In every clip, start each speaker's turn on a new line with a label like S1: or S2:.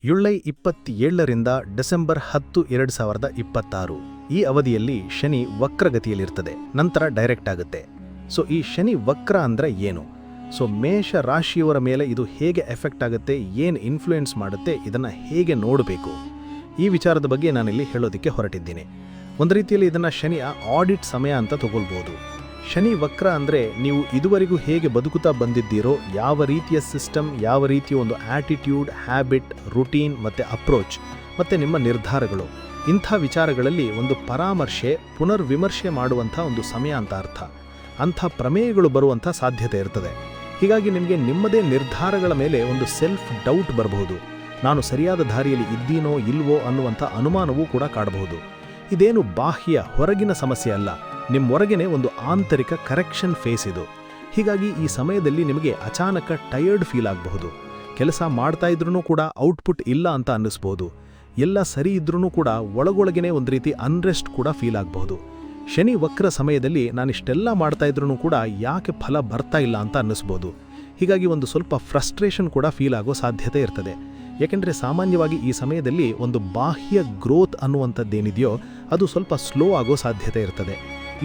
S1: July 27ರಿಂದ December 10, 2026 ಈ ಅವಧಿಯಲ್ಲಿ ಶನಿ ವಕ್ರಗತಿಯಲ್ಲಿರ್ತದೆ, ನಂತರ ಡೈರೆಕ್ಟ್ ಆಗುತ್ತೆ. ಸೊ ಈ ಶನಿ ವಕ್ರ ಅಂದರೆ ಏನು? ಸೊ ಮೇಷ ರಾಶಿಯವರ ಮೇಲೆ ಇದು ಹೇಗೆ ಎಫೆಕ್ಟ್ ಆಗುತ್ತೆ, ಏನು ಇನ್ಫ್ಲೂಯೆನ್ಸ್ ಮಾಡುತ್ತೆ, ಇದನ್ನು ಹೇಗೆ ನೋಡಬೇಕು, ಈ ವಿಚಾರದ ಬಗ್ಗೆ ನಾನಿಲ್ಲಿ ಹೇಳೋದಕ್ಕೆ ಹೊರಟಿದ್ದೀನಿ. ಒಂದು ರೀತಿಯಲ್ಲಿ ಇದನ್ನು ಶನಿಯ ಆಡಿಟ್ ಸಮಯ ಅಂತ ತಗೊಳ್ಬೋದು. ಶನಿ ವಕ್ರ ಅಂದರೆ ನೀವು ಇದುವರೆಗೂ ಹೇಗೆ ಬದುಕುತ್ತಾ ಬಂದಿದ್ದೀರೋ, ಯಾವ ರೀತಿಯ ಸಿಸ್ಟಮ್, ಯಾವ ರೀತಿಯ ಒಂದು ಆಟಿಟ್ಯೂಡ್, ಹ್ಯಾಬಿಟ್, ರುಟೀನ್ ಮತ್ತು ಅಪ್ರೋಚ್ ಮತ್ತು ನಿಮ್ಮ ನಿರ್ಧಾರಗಳು, ಇಂಥ ವಿಚಾರಗಳಲ್ಲಿ ಒಂದು ಪರಾಮರ್ಶೆ, ಪುನರ್ವಿಮರ್ಶೆ ಮಾಡುವಂಥ ಒಂದು ಸಮಯ ಅಂತ ಅರ್ಥ. ಅಂಥ ಪ್ರಮೇಯಗಳು ಬರುವಂಥ ಸಾಧ್ಯತೆ ಇರ್ತದೆ. ಹೀಗಾಗಿ ನಿಮಗೆ ನಿಮ್ಮದೇ ನಿರ್ಧಾರಗಳ ಮೇಲೆ ಒಂದು ಸೆಲ್ಫ್ ಡೌಟ್ ಬರಬಹುದು. ನಾನು ಸರಿಯಾದ ದಾರಿಯಲ್ಲಿ ಇದ್ದೀನೋ ಇಲ್ವೋ ಅನ್ನುವಂಥ ಅನುಮಾನವೂ ಕೂಡ ಕಾಡಬಹುದು. ಇದೇನು ಬಾಹ್ಯ ಹೊರಗಿನ ಸಮಸ್ಯೆ ಅಲ್ಲ, ನಿಮ್ಮೊರಗೇನೆ ಒಂದು ಆಂತರಿಕ ಕರೆಕ್ಷನ್ ಫೇಸ್ ಇದು. ಹೀಗಾಗಿ ಈ ಸಮಯದಲ್ಲಿ ನಿಮಗೆ ಅಚಾನಕ ಟಯರ್ಡ್ ಫೀಲ್ ಆಗಬಹುದು. ಕೆಲಸ ಮಾಡ್ತಾ ಇದ್ರೂ ಕೂಡ ಔಟ್ಪುಟ್ ಇಲ್ಲ ಅಂತ ಅನ್ನಿಸ್ಬೋದು. ಎಲ್ಲ ಸರಿ ಇದ್ರೂ ಕೂಡ ಒಳಗೊಳಗೇನೆ ಒಂದು ರೀತಿ ಅನ್ರೆಸ್ಟ್ ಕೂಡ ಫೀಲ್ ಆಗಬಹುದು. ಶನಿ ವಕ್ರ ಸಮಯದಲ್ಲಿ ನಾನಿಷ್ಟೆಲ್ಲ ಮಾಡ್ತಾ ಇದ್ರೂ ಕೂಡ ಯಾಕೆ ಫಲ ಬರ್ತಾ ಇಲ್ಲ ಅಂತ ಅನ್ನಿಸ್ಬೋದು. ಹೀಗಾಗಿ ಒಂದು ಸ್ವಲ್ಪ ಫ್ರಸ್ಟ್ರೇಷನ್ ಕೂಡ ಫೀಲ್ ಆಗೋ ಸಾಧ್ಯತೆ ಇರ್ತದೆ. ಏಕೆಂದರೆ ಸಾಮಾನ್ಯವಾಗಿ ಈ ಸಮಯದಲ್ಲಿ ಒಂದು ಬಾಹ್ಯ ಗ್ರೋತ್ ಅನ್ನುವಂಥದ್ದೇನಿದೆಯೋ ಅದು ಸ್ವಲ್ಪ ಸ್ಲೋ ಆಗೋ ಸಾಧ್ಯತೆ ಇರ್ತದೆ.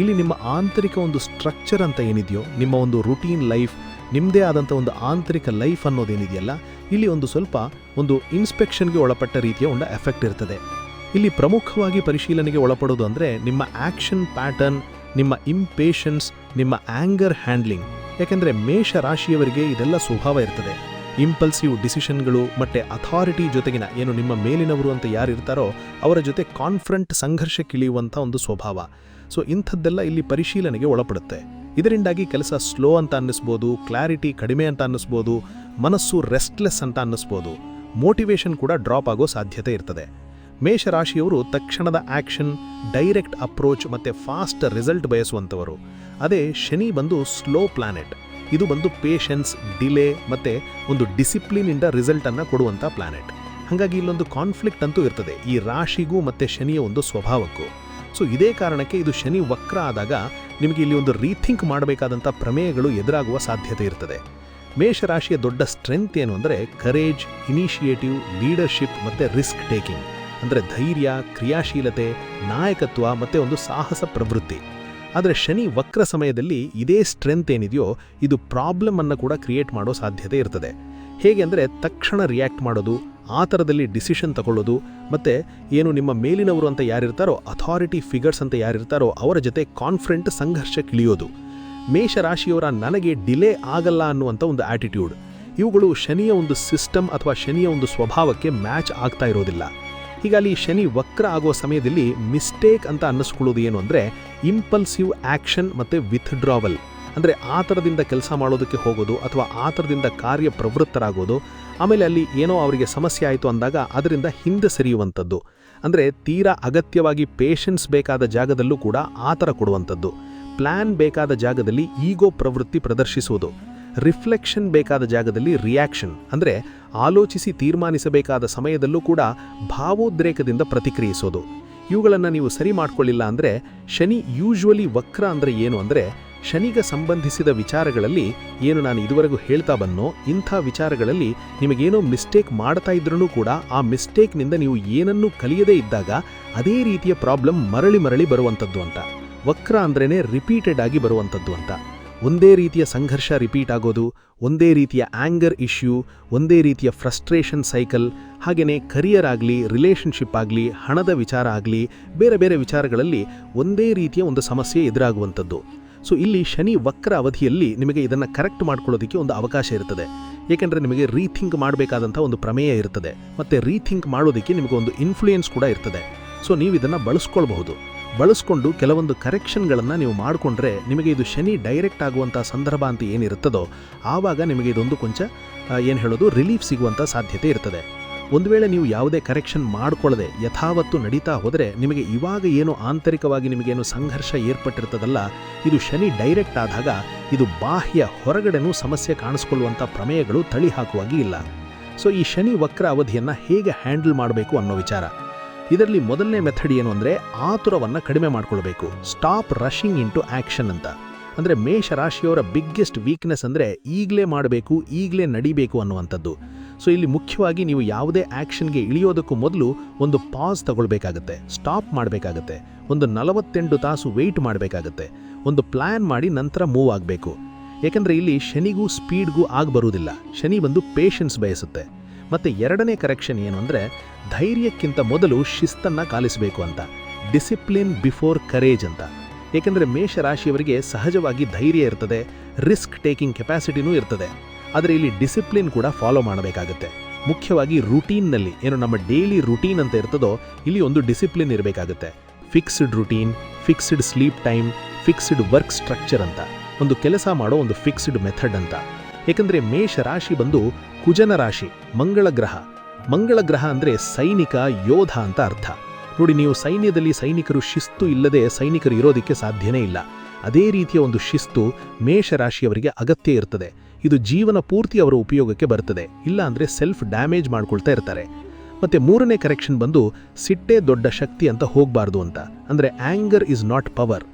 S1: ಇಲ್ಲಿ ನಿಮ್ಮ ಆಂತರಿಕ ಒಂದು ಸ್ಟ್ರಕ್ಚರ್ ಅಂತ ಏನಿದೆಯೋ, ನಿಮ್ಮ ಒಂದು ರುಟೀನ್ ಲೈಫ್, ನಿಮ್ಮದೇ ಆದಂಥ ಒಂದು ಆಂತರಿಕ ಲೈಫ್ ಅನ್ನೋದೇನಿದೆಯಲ್ಲ, ಇಲ್ಲಿ ಒಂದು ಸ್ವಲ್ಪ ಒಂದು ಇನ್ಸ್ಪೆಕ್ಷನ್ಗೆ ಒಳಪಟ್ಟ ರೀತಿಯ ಒಂದು ಎಫೆಕ್ಟ್ ಇರ್ತದೆ. ಇಲ್ಲಿ ಪ್ರಮುಖವಾಗಿ ಪರಿಶೀಲನೆಗೆ ಒಳಪಡೋದು ಅಂದರೆ ನಿಮ್ಮ ಆ್ಯಕ್ಷನ್ ಪ್ಯಾಟರ್ನ್, ನಿಮ್ಮ ಇಂಪೇಷನ್ಸ್, ನಿಮ್ಮ ಆ್ಯಂಗರ್ ಹ್ಯಾಂಡ್ಲಿಂಗ್. ಯಾಕೆಂದರೆ ಮೇಷ ರಾಶಿಯವರಿಗೆ ಇದೆಲ್ಲ ಸ್ವಭಾವ ಇರ್ತದೆ. ಇಂಪಲ್ಸಿವ್ ಡಿಸಿಷನ್ಗಳು ಮತ್ತು ಅಥಾರಿಟಿ ಜೊತೆಗಿನ ಏನು ನಿಮ್ಮ ಮೇಲಿನವರು ಅಂತ ಯಾರಿರ್ತಾರೋ ಅವರ ಜೊತೆ ಕಾನ್ಫ್ರಂಟ್ ಸಂಘರ್ಷಕ್ಕಿಳಿಯುವಂಥ ಒಂದು ಸ್ವಭಾವ. ಸೊ ಇಂಥದ್ದೆಲ್ಲ ಇಲ್ಲಿ ಪರಿಶೀಲನೆಗೆ ಒಳಪಡುತ್ತೆ. ಇದರಿಂದಾಗಿ ಕೆಲಸ ಸ್ಲೋ ಅಂತ ಅನ್ನಿಸ್ಬೋದು, ಕ್ಲಾರಿಟಿ ಕಡಿಮೆ ಅಂತ ಅನ್ನಿಸ್ಬೋದು, ಮನಸ್ಸು ರೆಸ್ಟ್ಲೆಸ್ ಅಂತ ಅನ್ನಿಸ್ಬೋದು, ಮೋಟಿವೇಶನ್ ಕೂಡ ಡ್ರಾಪ್ ಆಗೋ ಸಾಧ್ಯತೆ ಇರ್ತದೆ. ಮೇಷರಾಶಿಯವರು ತಕ್ಷಣದ ಆ್ಯಕ್ಷನ್, ಡೈರೆಕ್ಟ್ ಅಪ್ರೋಚ್ ಮತ್ತು ಫಾಸ್ಟ್ ರಿಸಲ್ಟ್ ಬಯಸುವಂಥವರು. ಅದೇ ಶನಿ ಬಂದು ಸ್ಲೋ ಪ್ಲಾನೆಟ್. ಇದು ಬಂದು ಪೇಷನ್ಸ್, ಡಿಲೇ ಮತ್ತು ಒಂದು ಡಿಸಿಪ್ಲಿನಿಂದ ರಿಸಲ್ಟನ್ನು ಕೊಡುವಂಥ ಪ್ಲಾನೆಟ್. ಹಾಗಾಗಿ ಇಲ್ಲೊಂದು ಕಾನ್ಫ್ಲಿಕ್ಟ್ ಅಂತೂ ಇರ್ತದೆ ಈ ರಾಶಿಗೂ ಮತ್ತು ಶನಿಯ ಒಂದು ಸ್ವಭಾವಕ್ಕೂ. ಸೊ ಇದೇ ಕಾರಣಕ್ಕೆ ಇದು ಶನಿ ವಕ್ರ ಆದಾಗ ನಿಮಗೆ ಇಲ್ಲಿ ಒಂದು ರೀಥಿಂಕ್ ಮಾಡಬೇಕಾದಂಥ ಪ್ರಮೇಯಗಳು ಎದುರಾಗುವ ಸಾಧ್ಯತೆ ಇರ್ತದೆ. ಮೇಷರಾಶಿಯ ದೊಡ್ಡ ಸ್ಟ್ರೆಂತ್ ಏನು ಅಂದರೆ ಕರೇಜ್, ಇನಿಷಿಯೇಟಿವ್, ಲೀಡರ್ಶಿಪ್ ಮತ್ತು ರಿಸ್ಕ್ ಟೇಕಿಂಗ್. ಅಂದರೆ ಧೈರ್ಯ, ಕ್ರಿಯಾಶೀಲತೆ, ನಾಯಕತ್ವ ಮತ್ತು ಒಂದು ಸಾಹಸ ಪ್ರವೃತ್ತಿ. ಆದರೆ ಶನಿ ವಕ್ರ ಸಮಯದಲ್ಲಿ ಇದೇ ಸ್ಟ್ರೆಂತ್ ಏನಿದೆಯೋ ಇದು ಪ್ರಾಬ್ಲಮನ್ನು ಕೂಡ ಕ್ರಿಯೇಟ್ ಮಾಡೋ ಸಾಧ್ಯತೆ ಇರ್ತದೆ. ಹೇಗೆ ಅಂದರೆ ತಕ್ಷಣ ರಿಯಾಕ್ಟ್ ಮಾಡೋದು, ಆ ಥರದಲ್ಲಿ ಡಿಸಿಷನ್ ತಗೊಳ್ಳೋದು, ಮತ್ತು ಏನು ನಿಮ್ಮ ಮೇಲಿನವರು ಅಂತ ಯಾರಿರ್ತಾರೋ, ಅಥಾರಿಟಿ ಫಿಗರ್ಸ್ ಅಂತ ಯಾರಿರ್ತಾರೋ ಅವರ ಜೊತೆ ಕಾನ್ಫ್ರಂಟ್ ಸಂಘರ್ಷಕ್ಕಿಳಿಯೋದು. ಮೇಷರಾಶಿಯವರ ನನಗೆ ಡಿಲೇ ಆಗಲ್ಲ ಅನ್ನುವಂಥ ಒಂದು ಆಟಿಟ್ಯೂಡ್, ಇವುಗಳು ಶನಿಯ ಒಂದು ಸಿಸ್ಟಮ್ ಅಥವಾ ಶನಿಯ ಒಂದು ಸ್ವಭಾವಕ್ಕೆ ಮ್ಯಾಚ್ ಆಗ್ತಾ ಇರೋದಿಲ್ಲ. ಹೀಗಾಗಿ ಶನಿ ವಕ್ರ ಆಗೋ ಸಮಯದಲ್ಲಿ ಮಿಸ್ಟೇಕ್ ಅಂತ ಅನ್ನಿಸ್ಕೊಳ್ಳೋದು ಏನು ಅಂದರೆ ಇಂಪಲ್ಸಿವ್ ಆ್ಯಕ್ಷನ್ ಮತ್ತು ವಿತ್ಡ್ರಾವಲ್. ಅಂದರೆ ಆ ಥರದಿಂದ ಕೆಲಸ ಮಾಡೋದಕ್ಕೆ ಹೋಗೋದು ಅಥವಾ ಆ ಥರದಿಂದ ಕಾರ್ಯಪ್ರವೃತ್ತರಾಗೋದು. ಆಮೇಲೆ ಅಲ್ಲಿ ಏನೋ ಅವರಿಗೆ ಸಮಸ್ಯೆ ಆಯಿತು ಅಂದಾಗ ಅದರಿಂದ ಹಿಂದೆ ಸರಿಯುವಂಥದ್ದು. ಅಂದರೆ ತೀರಾ ಅಗತ್ಯವಾಗಿ ಪೇಷನ್ಸ್ ಬೇಕಾದ ಜಾಗದಲ್ಲೂ ಕೂಡ ಆ ಥರ ಕೊಡುವಂಥದ್ದು. ಪ್ಲ್ಯಾನ್ ಬೇಕಾದ ಜಾಗದಲ್ಲಿ ಈಗೋ ಪ್ರವೃತ್ತಿ ಪ್ರದರ್ಶಿಸುವುದು. ರಿಫ್ಲೆಕ್ಷನ್ ಬೇಕಾದ ಜಾಗದಲ್ಲಿ ರಿಯಾಕ್ಷನ್. ಅಂದರೆ ಆಲೋಚಿಸಿ ತೀರ್ಮಾನಿಸಬೇಕಾದ ಸಮಯದಲ್ಲೂ ಕೂಡ ಭಾವೋದ್ರೇಕದಿಂದ ಪ್ರತಿಕ್ರಿಯಿಸೋದು. ಇವುಗಳನ್ನು ನೀವು ಸರಿ ಮಾಡ್ಕೊಳ್ಳಿಲ್ಲ ಅಂದರೆ ಶನಿ ಯೂಶ್ವಲಿ ವಕ್ರ ಅಂದರೆ ಏನು ಅಂದರೆ ಶನಿಗೆ ಸಂಬಂಧಿಸಿದ ವಿಚಾರಗಳಲ್ಲಿ ಏನು ನಾನು ಇದುವರೆಗೂ ಹೇಳ್ತಾ ಬನ್ನೋ ಇಂಥ ವಿಚಾರಗಳಲ್ಲಿ ನಿಮಗೇನೋ ಮಿಸ್ಟೇಕ್ ಮಾಡ್ತಾ ಇದ್ರೂ ಕೂಡ ಆ ಮಿಸ್ಟೇಕ್ನಿಂದ ನೀವು ಏನನ್ನೂ ಕಲಿಯದೇ ಇದ್ದಾಗ ಅದೇ ರೀತಿಯ ಪ್ರಾಬ್ಲಮ್ ಮರಳಿ ಬರುವಂಥದ್ದು ಅಂತ. ವಕ್ರ ಅಂದ್ರೇ ರಿಪೀಟೆಡ್ ಆಗಿ ಬರುವಂಥದ್ದು ಅಂತ. ಒಂದೇ ರೀತಿಯ ಸಂಘರ್ಷ ರಿಪೀಟ್ ಆಗೋದು, ಒಂದೇ ರೀತಿಯ ಆ್ಯಂಗರ್ ಇಶ್ಯೂ, ಒಂದೇ ರೀತಿಯ ಫ್ರಸ್ಟ್ರೇಷನ್ ಸೈಕಲ್. ಹಾಗೆಯೇ ಕರಿಯರ್ ಆಗಲಿ, ರಿಲೇಷನ್ಶಿಪ್ ಆಗಲಿ, ಹಣದ ವಿಚಾರ ಆಗಲಿ, ಬೇರೆ ಬೇರೆ ವಿಚಾರಗಳಲ್ಲಿ ಒಂದೇ ರೀತಿಯ ಒಂದು ಸಮಸ್ಯೆ ಎದುರಾಗುವಂಥದ್ದು. ಸೊ ಇಲ್ಲಿ ಶನಿ ವಕ್ರ ಅವಧಿಯಲ್ಲಿ ನಿಮಗೆ ಇದನ್ನು ಕರೆಕ್ಟ್ ಮಾಡ್ಕೊಳ್ಳೋದಕ್ಕೆ ಒಂದು ಅವಕಾಶ ಇರ್ತದೆ. ಏಕೆಂದರೆ ನಿಮಗೆ ರೀಥಿಂಕ್ ಮಾಡಬೇಕಾದಂಥ ಒಂದು ಪ್ರಮೇಯ ಇರ್ತದೆ ಮತ್ತು ರೀಥಿಂಕ್ ಮಾಡೋದಕ್ಕೆ ನಿಮಗೆ ಒಂದು ಇನ್ಫ್ಲೂಯೆನ್ಸ್ ಕೂಡ ಇರ್ತದೆ. ಸೊ ನೀವು ಇದನ್ನು ಬಳಸ್ಕೊಂಡು ಕೆಲವೊಂದು ಕರೆಕ್ಷನ್ಗಳನ್ನು ನೀವು ಮಾಡಿಕೊಂಡ್ರೆ ನಿಮಗೆ ಇದು ಶನಿ ಡೈರೆಕ್ಟ್ ಆಗುವಂಥ ಸಂದರ್ಭ ಅಂತ ಏನಿರುತ್ತದೋ ಆವಾಗ ನಿಮಗೆ ಇದೊಂದು ಕೊಂಚ ರಿಲೀಫ್ ಸಿಗುವಂಥ ಸಾಧ್ಯತೆ ಇರ್ತದೆ. ಒಂದು ವೇಳೆ ನೀವು ಯಾವುದೇ ಕರೆಕ್ಷನ್ ಮಾಡ್ಕೊಳ್ಳದೆ ಯಥಾವತ್ತು ನಡೀತಾ ಹೋದರೆ ನಿಮಗೆ ಇವಾಗ ಏನು ಆಂತರಿಕವಾಗಿ ನಿಮಗೇನು ಸಂಘರ್ಷ ಏರ್ಪಟ್ಟಿರ್ತದಲ್ಲ, ಇದು ಶನಿ ಡೈರೆಕ್ಟ್ ಆದಾಗ ಇದು ಬಾಹ್ಯ ಹೊರಗಡೆನೂ ಸಮಸ್ಯೆ ಕಾಣಿಸ್ಕೊಳ್ಳುವಂಥ ಪ್ರಮೇಯಗಳು ತಳಿ ಹಾಕುವಾಗಿ ಇಲ್ಲ. ಸೊ ಈ ಶನಿ ವಕ್ರ ಅವಧಿಯನ್ನು ಹೇಗೆ ಹ್ಯಾಂಡಲ್ ಮಾಡಬೇಕು ಅನ್ನೋ ವಿಚಾರ. ಇದರಲ್ಲಿ ಮೊದಲನೇ ಮೆಥಡ್ ಏನು ಅಂದರೆ ಆತುರವನ್ನು ಕಡಿಮೆ ಮಾಡ್ಕೊಳ್ಬೇಕು. ಸ್ಟಾಪ್ ರಶಿಂಗ್ ಇಂಟು ಆ್ಯಕ್ಷನ್ ಅಂತ. ಅಂದರೆ ಮೇಷರಾಶಿಯವರ ಬಿಗ್ಗೆಸ್ಟ್ ವೀಕ್ನೆಸ್ ಅಂದರೆ ಈಗಲೇ ಮಾಡಬೇಕು, ಈಗಲೇ ನಡಿಬೇಕು ಅನ್ನುವಂಥದ್ದು. ಸೊ ಇಲ್ಲಿ ಮುಖ್ಯವಾಗಿ ನೀವು ಯಾವುದೇ ಆ್ಯಕ್ಷನ್ಗೆ ಇಳಿಯೋದಕ್ಕೂ ಮೊದಲು ಒಂದು ಪಾಸ್ ತಗೊಳ್ಬೇಕಾಗತ್ತೆ, ಸ್ಟಾಪ್ ಮಾಡಬೇಕಾಗತ್ತೆ, ಒಂದು 48 ತಾಸು ವೆಯ್ಟ್ ಮಾಡಬೇಕಾಗತ್ತೆ, ಒಂದು ಪ್ಲ್ಯಾನ್ ಮಾಡಿ ನಂತರ ಮೂವ್ ಆಗಬೇಕು. ಯಾಕಂದರೆ ಇಲ್ಲಿ ಶನಿಗೂ ಸ್ಪೀಡ್ಗೂ ಬರುವುದಿಲ್ಲ. ಶನಿ ಬಂದು ಪೇಷನ್ಸ್ ಬಯಸುತ್ತೆ. ಮತ್ತು ಎರಡನೇ ಕರೆಕ್ಷನ್ ಏನು ಅಂದರೆ ಧೈರ್ಯಕ್ಕಿಂತ ಮೊದಲು ಶಿಸ್ತನ್ನು ಕಾಲಿಸಬೇಕು ಅಂತ, ಡಿಸಿಪ್ಲಿನ್ ಬಿಫೋರ್ ಕರೇಜ್ ಅಂತ. ಏಕೆಂದರೆ ಮೇಷರಾಶಿಯವರಿಗೆ ಸಹಜವಾಗಿ ಧೈರ್ಯ ಇರ್ತದೆ, ರಿಸ್ಕ್ ಟೇಕಿಂಗ್ ಕೆಪಾಸಿಟಿನೂ ಇರ್ತದೆ. ಆದರೆ ಇಲ್ಲಿ ಡಿಸಿಪ್ಲಿನ್ ಕೂಡ ಫಾಲೋ ಮಾಡಬೇಕಾಗುತ್ತೆ. ಮುಖ್ಯವಾಗಿ ರೂಟೀನ್ನಲ್ಲಿ ಏನು ನಮ್ಮ ಡೈಲಿ ರೂಟೀನ್ ಅಂತ ಇರ್ತದೋ ಇಲ್ಲಿ ಒಂದು ಡಿಸಿಪ್ಲಿನ್ ಇರಬೇಕಾಗುತ್ತೆ. Fixed routine, fixed sleep time, fixed work structure ಅಂತ, ಒಂದು ಕೆಲಸ ಮಾಡೋ ಒಂದು ಫಿಕ್ಸ್ಡ್ ಮೆಥಡ್ ಅಂತ. ಏಕೆಂದರೆ ಮೇಷರಾಶಿ ಬಂದು ಕುಜನ ರಾಶಿ, ಮಂಗಳ ಗ್ರಹ. ಮಂಗಳ ಗ್ರಹ ಅಂದರೆ ಸೈನಿಕ, ಯೋಧ ಅಂತ ಅರ್ಥ. ನೋಡಿ, ನೀವು ಸೈನ್ಯದಲ್ಲಿ ಸೈನಿಕರು ಶಿಸ್ತು ಇಲ್ಲದೆ ಸೈನಿಕರು ಇರೋದಕ್ಕೆ ಸಾಧ್ಯನೇ ಇಲ್ಲ. ಅದೇ ರೀತಿಯ ಒಂದು ಶಿಸ್ತು ಮೇಷರಾಶಿಯವರಿಗೆ ಅಗತ್ಯ ಇರ್ತದೆ. ಇದು ಜೀವನ ಪೂರ್ತಿ ಅವರ ಉಪಯೋಗಕ್ಕೆ ಬರ್ತದೆ, ಇಲ್ಲ ಅಂದರೆ ಸೆಲ್ಫ್ ಡ್ಯಾಮೇಜ್ ಮಾಡ್ಕೊಳ್ತಾ ಇರ್ತಾರೆ. ಮತ್ತು ಮೂರನೇ ಕರೆಕ್ಷನ್ ಬಂದು ಸಿಟ್ಟೇ ದೊಡ್ಡ ಶಕ್ತಿ ಅಂತ ಹೋಗಬಾರ್ದು ಅಂತ. ಅಂದರೆ ಆ್ಯಂಗರ್ ಇಸ್ ನಾಟ್ ಪವರ್.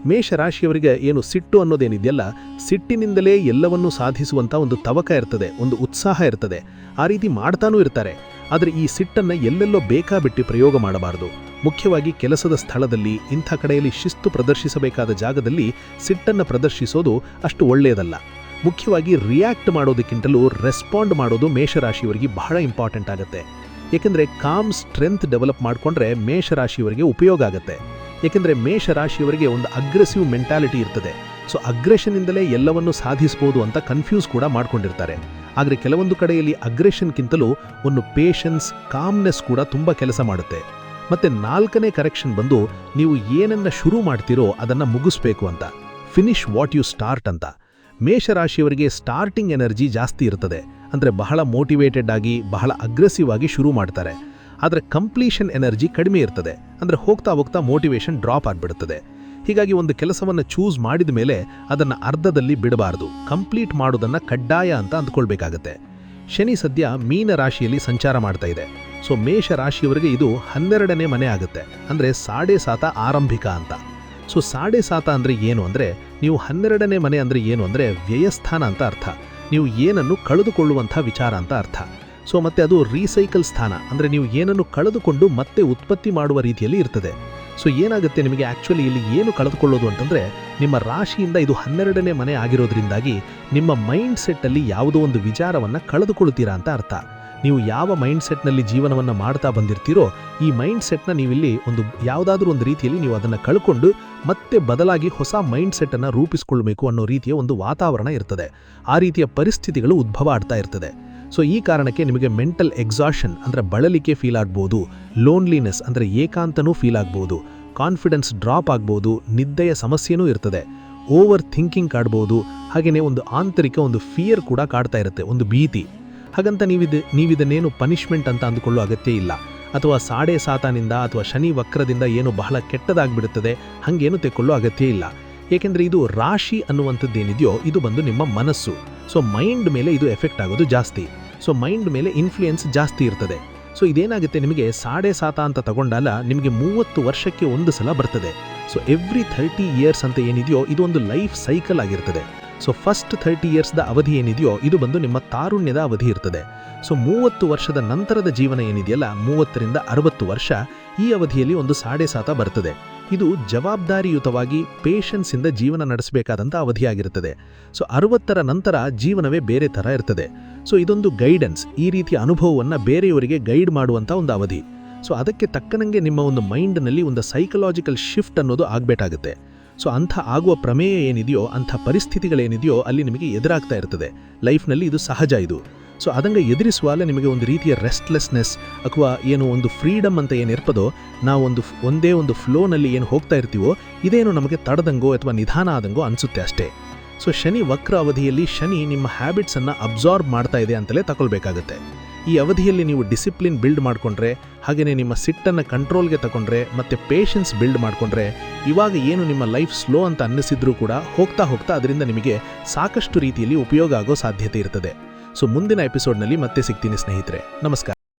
S1: ಮೇಷರಾಶಿಯವರಿಗೆ ಏನು ಸಿಟ್ಟು ಅನ್ನೋದೇನಿದೆಯಲ್ಲ, ಸಿಟ್ಟಿನಿಂದಲೇ ಎಲ್ಲವನ್ನೂ ಸಾಧಿಸುವಂಥ ಒಂದು ತವಕ ಇರ್ತದೆ, ಒಂದು ಉತ್ಸಾಹ ಇರ್ತದೆ. ಆ ರೀತಿ ಮಾಡ್ತಾನೂ ಇರ್ತಾರೆ. ಆದರೆ ಈ ಸಿಟ್ಟನ್ನು ಎಲ್ಲೆಲ್ಲೋ ಬೇಕಾಬಿಟ್ಟು ಪ್ರಯೋಗ ಮಾಡಬಾರ್ದು. ಮುಖ್ಯವಾಗಿ ಕೆಲಸದ ಸ್ಥಳದಲ್ಲಿ, ಇಂಥ ಕಡೆಯಲ್ಲಿ ಶಿಸ್ತು ಪ್ರದರ್ಶಿಸಬೇಕಾದ ಜಾಗದಲ್ಲಿ ಸಿಟ್ಟನ್ನು ಪ್ರದರ್ಶಿಸೋದು ಅಷ್ಟು ಒಳ್ಳೆಯದಲ್ಲ. ಮುಖ್ಯವಾಗಿ ರಿಯಾಕ್ಟ್ ಮಾಡೋದಕ್ಕಿಂತಲೂ ರೆಸ್ಪಾಂಡ್ ಮಾಡೋದು ಮೇಷರಾಶಿಯವರಿಗೆ ಬಹಳ ಇಂಪಾರ್ಟೆಂಟ್ ಆಗುತ್ತೆ. ಏಕೆಂದರೆ ಕಾಮ್ ಸ್ಟ್ರೆಂತ್ ಡೆವಲಪ್ ಮಾಡಿಕೊಂಡ್ರೆ ಮೇಷರಾಶಿಯವರಿಗೆ ಉಪಯೋಗ ಆಗುತ್ತೆ. ಏಕೆಂದರೆ ಮೇಷರಾಶಿಯವರಿಗೆ ಒಂದು ಅಗ್ರೆಸಿವ್ ಮೆಂಟಾಲಿಟಿ ಇರ್ತದೆ. ಸೊ ಅಗ್ರೆಷನ್ನಿಂದಲೇ ಎಲ್ಲವನ್ನು ಸಾಧಿಸ್ಬೋದು ಅಂತ ಕನ್ಫ್ಯೂಸ್ ಕೂಡ ಮಾಡ್ಕೊಂಡಿರ್ತಾರೆ. ಆದರೆ ಕೆಲವೊಂದು ಕಡೆಯಲ್ಲಿ ಅಗ್ರೆಷನ್ಗಿಂತಲೂ ಒಂದು ಪೇಷನ್ಸ್, ಕಾಮ್ನೆಸ್ ಕೂಡ ತುಂಬ ಕೆಲಸ ಮಾಡುತ್ತೆ. ಮತ್ತು ನಾಲ್ಕನೇ ಕರೆಕ್ಷನ್ ಬಂದು ನೀವು ಏನನ್ನ ಶುರು ಮಾಡ್ತೀರೋ ಅದನ್ನು ಮುಗಿಸ್ಬೇಕು ಅಂತ, ಫಿನಿಶ್ ವಾಟ್ ಯು ಸ್ಟಾರ್ಟ್ ಅಂತ. ಮೇಷರಾಶಿಯವರಿಗೆ ಸ್ಟಾರ್ಟಿಂಗ್ ಎನರ್ಜಿ ಜಾಸ್ತಿ ಇರ್ತದೆ. ಅಂದರೆ ಬಹಳ ಮೋಟಿವೇಟೆಡ್ ಆಗಿ, ಬಹಳ ಅಗ್ರೆಸಿವ್ ಆಗಿ ಶುರು ಮಾಡ್ತಾರೆ. ಆದರೆ ಕಂಪ್ಲೀಷನ್ ಎನರ್ಜಿ ಕಡಿಮೆ ಇರ್ತದೆ. ಅಂದರೆ ಹೋಗ್ತಾ ಹೋಗ್ತಾ ಮೋಟಿವೇಶನ್ ಡ್ರಾಪ್ ಆಗಿಬಿಡುತ್ತದೆ. ಹೀಗಾಗಿ ಒಂದು ಕೆಲಸವನ್ನು ಚೂಸ್ ಮಾಡಿದ ಮೇಲೆ ಅದನ್ನು ಅರ್ಧದಲ್ಲಿ ಬಿಡಬಾರ್ದು, ಕಂಪ್ಲೀಟ್ ಮಾಡೋದನ್ನು ಕಡ್ಡಾಯ ಅಂತ ಅಂದ್ಕೊಳ್ಬೇಕಾಗತ್ತೆ. ಶನಿ ಸದ್ಯ ಮೀನ ರಾಶಿಯಲ್ಲಿ ಸಂಚಾರ ಮಾಡ್ತಾ ಇದೆ. ಸೊ ಮೇಷ ರಾಶಿಯವರಿಗೆ ಇದು 12ನೇ ಮನೆ ಆಗುತ್ತೆ. ಅಂದರೆ 7.5 ಆರಂಭಿಕ ಅಂತ. ಸೊ 7.5 ಅಂದರೆ ಏನು ಅಂದರೆ, ನೀವು 12ನೇ ಮನೆ ಅಂದರೆ ಏನು ಅಂದರೆ ವ್ಯಯಸ್ಥಾನ ಅಂತ ಅರ್ಥ. ನೀವು ಏನನ್ನು ಕಳೆದುಕೊಳ್ಳುವಂಥ ವಿಚಾರ ಅಂತ ಅರ್ಥ. ಸೊ ಮತ್ತೆ ಅದು ರೀಸೈಕಲ್ ಸ್ಥಾನ, ಅಂದರೆ ನೀವು ಏನನ್ನು ಕಳೆದುಕೊಂಡು ಮತ್ತೆ ಉತ್ಪತ್ತಿ ಮಾಡುವ ರೀತಿಯಲ್ಲಿ ಇರ್ತದೆ. ಸೊ ಏನಾಗುತ್ತೆ ನಿಮಗೆ ಆ್ಯಕ್ಚುಲಿ ಇಲ್ಲಿ ಏನು ಕಳೆದುಕೊಳ್ಳೋದು ಅಂತಂದರೆ, ನಿಮ್ಮ ರಾಶಿಯಿಂದ ಇದು 12ನೇ ಮನೆ ಆಗಿರೋದ್ರಿಂದಾಗಿ ನಿಮ್ಮ ಮೈಂಡ್ ಸೆಟ್ಟಲ್ಲಿ ಯಾವುದೋ ಒಂದು ವಿಚಾರವನ್ನು ಕಳೆದುಕೊಳ್ತೀರಾ ಅಂತ ಅರ್ಥ. ನೀವು ಯಾವ ಮೈಂಡ್ ಸೆಟ್ನಲ್ಲಿ ಜೀವನವನ್ನು ಮಾಡ್ತಾ ಬಂದಿರ್ತೀರೋ ಈ ಮೈಂಡ್ ಸೆಟ್ನ ನೀವಿಲ್ಲಿ ಯಾವುದಾದ್ರೂ ಒಂದು ರೀತಿಯಲ್ಲಿ ನೀವು ಅದನ್ನು ಕಳ್ಕೊಂಡು ಮತ್ತೆ ಬದಲಾಗಿ ಹೊಸ ಮೈಂಡ್ ಸೆಟ್ಟನ್ನು ರೂಪಿಸಿಕೊಳ್ಬೇಕು ಅನ್ನೋ ರೀತಿಯ ಒಂದು ವಾತಾವರಣ ಇರ್ತದೆ. ಆ ರೀತಿಯ ಪರಿಸ್ಥಿತಿಗಳು ಉದ್ಭವ ಆಗ್ತಾ ಇರ್ತದೆ. ಸೊ ಈ ಕಾರಣಕ್ಕೆ ನಿಮಗೆ ಮೆಂಟಲ್ ಎಕ್ಸಾಷನ್ ಅಂದರೆ ಬಳಲಿಕೆ ಫೀಲ್ ಆಗ್ಬೋದು, ಲೋನ್ಲಿನೆಸ್ ಅಂದರೆ ಏಕಾಂತನೂ ಫೀಲ್ ಆಗ್ಬೋದು, ಕಾನ್ಫಿಡೆನ್ಸ್ ಡ್ರಾಪ್ ಆಗ್ಬೋದು, ನಿದ್ದೆಯ ಸಮಸ್ಯೆನೂ ಇರ್ತದೆ, ಓವರ್ ಥಿಂಕಿಂಗ್ ಕಾಡ್ಬೋದು. ಹಾಗೆಯೇ ಒಂದು ಆಂತರಿಕ ಒಂದು ಫಿಯರ್ ಕೂಡ ಕಾಡ್ತಾ ಇರುತ್ತೆ, ಒಂದು ಭೀತಿ. ಹಾಗಂತ ನೀವಿದನ್ನೇನು ಪನಿಷ್ಮೆಂಟ್ ಅಂತ ಅಂದುಕೊಳ್ಳೋ ಅಗತ್ಯ ಇಲ್ಲ. ಅಥವಾ 7.5 ಅಥವಾ ಶನಿ ವಕ್ರದಿಂದ ಏನು ಬಹಳ ಕೆಟ್ಟದಾಗ್ಬಿಡುತ್ತದೆ ಹಾಗೇನು ತೆಕ್ಕೊಳ್ಳೋ ಅಗತ್ಯ ಇಲ್ಲ. ಏಕೆಂದರೆ ಇದು ರಾಶಿ ಅನ್ನುವಂಥದ್ದೇನಿದೆಯೋ ಇದು ಬಂದು ನಿಮ್ಮ ಮನಸ್ಸು. ಸೊ ಮೈಂಡ್ ಮೇಲೆ ಇದು ಎಫೆಕ್ಟ್ ಆಗೋದು ಜಾಸ್ತಿ. ಸೊ ಮೈಂಡ್ ಮೇಲೆ ಇನ್ಫ್ಲೂಯೆನ್ಸ್ ಜಾಸ್ತಿ ಇರ್ತದೆ. ಸೊ ಇದೇನಾಗುತ್ತೆ, ನಿಮಗೆ 7.5 ಅಂತ ತಗೊಂಡಾಲ ನಿಮಗೆ 30 ವರ್ಷಕ್ಕೆ ಒಂದು ಸಲ ಬರ್ತದೆ. ಸೊ ಎವ್ರಿ 30 ಇಯರ್ಸ್ ಅಂತ ಏನಿದೆಯೋ ಇದು ಒಂದು ಲೈಫ್ ಸೈಕಲ್ ಆಗಿರ್ತದೆ. ಸೊ ಫಸ್ಟ್ 30 ಇಯರ್ಸ್ದ ಅವಧಿ ಏನಿದೆಯೋ ಇದು ಬಂದು ನಿಮ್ಮ ತಾರುಣ್ಯದ ಅವಧಿ ಇರ್ತದೆ. ಸೊ 30 ವರ್ಷದ ನಂತರದ ಜೀವನ ಏನಿದೆಯಲ್ಲ, 30ರಿಂದ 60 ವರ್ಷ, ಈ ಅವಧಿಯಲ್ಲಿ ಒಂದು 7.5 ಬರ್ತದೆ. ಇದು ಜವಾಬ್ದಾರಿಯುತವಾಗಿ ಪೇಷನ್ಸಿಂದ ಜೀವನ ನಡೆಸಬೇಕಾದಂಥ ಅವಧಿಯಾಗಿರ್ತದೆ. ಸೊ 60ರ ನಂತರ ಜೀವನವೇ ಬೇರೆ ಥರ ಇರ್ತದೆ. ಸೊ ಇದೊಂದು ಗೈಡೆನ್ಸ್, ಈ ರೀತಿಯ ಅನುಭವವನ್ನು ಬೇರೆಯವರಿಗೆ ಗೈಡ್ ಮಾಡುವಂಥ ಒಂದು ಅವಧಿ. ಸೊ ಅದಕ್ಕೆ ತಕ್ಕನಂಗೆ ನಿಮ್ಮ ಒಂದು ಮೈಂಡ್ನಲ್ಲಿ ಒಂದು ಸೈಕಲಾಜಿಕಲ್ ಶಿಫ್ಟ್ ಅನ್ನೋದು ಆಗಬೇಕಾಗುತ್ತೆ. ಸೊ ಅಂಥ ಆಗುವ ಪ್ರಮೇಯ ಏನಿದೆಯೋ, ಅಂಥ ಪರಿಸ್ಥಿತಿಗಳೇನಿದೆಯೋ ಅಲ್ಲಿ ನಿಮಗೆ ಎದುರಾಗ್ತಾ ಇರ್ತದೆ ಲೈಫ್ನಲ್ಲಿ. ಇದು ಸಹಜ ಇದು. ಸೊ ಅದಂಗೆ ಎದುರಿಸುವಾಗ ನಿಮಗೆ ಒಂದು ರೀತಿಯ ರೆಸ್ಟ್ಲೆಸ್ನೆಸ್ ಅಥವಾ ಏನು ಒಂದು ಫ್ರೀಡಮ್ ಅಂತ ಏನಿರ್ತದೋ, ನಾವು ಒಂದೇ ಒಂದು ಫ್ಲೋನಲ್ಲಿ ಏನು ಹೋಗ್ತಾ ಇರ್ತೀವೋ ಇದೇನು ನಮಗೆ ತಡದಂಗೋ ಅಥವಾ ನಿಧಾನ ಆದಂಗೋ ಅನಿಸುತ್ತೆ ಅಷ್ಟೇ. ಸೊ ಶನಿ ವಕ್ರ ಅವಧಿಯಲ್ಲಿ ಶನಿ ನಿಮ್ಮ ಹ್ಯಾಬಿಟ್ಸನ್ನು ಅಬ್ಸಾರ್ಬ್ ಮಾಡ್ತಾ ಇದೆ ಅಂತಲೇ ತಗೊಳ್ಬೇಕಾಗತ್ತೆ. ಈ ಅವಧಿಯಲ್ಲಿ ನೀವು ಡಿಸಿಪ್ಲಿನ್ ಬಿಲ್ಡ್ ಮಾಡಿಕೊಂಡ್ರೆ, ಹಾಗೆಯೇ ನಿಮ್ಮ ಸಿಟ್ಟನ್ನು ಕಂಟ್ರೋಲ್ಗೆ ತಗೊಂಡ್ರೆ, ಮತ್ತು ಪೇಷನ್ಸ್ ಬಿಲ್ಡ್ ಮಾಡಿಕೊಂಡ್ರೆ, ಇವಾಗ ಏನು ನಿಮ್ಮ ಲೈಫ್ ಸ್ಲೋ ಅಂತ ಅನ್ನಿಸಿದ್ರೂ ಕೂಡ ಹೋಗ್ತಾ ಹೋಗ್ತಾ ಅದರಿಂದ ನಿಮಗೆ ಸಾಕಷ್ಟು ರೀತಿಯಲ್ಲಿ ಉಪಯೋಗ ಆಗೋ ಸಾಧ್ಯತೆ ಇರ್ತದೆ. ಸೊ ಮುಂದಿನ ಎಪಿಸೋಡ್ನಲ್ಲಿ ಮತ್ತೆ ಸಿಗ್ತೀನಿ ಸ್ನೇಹಿತರೆ. ನಮಸ್ಕಾರ.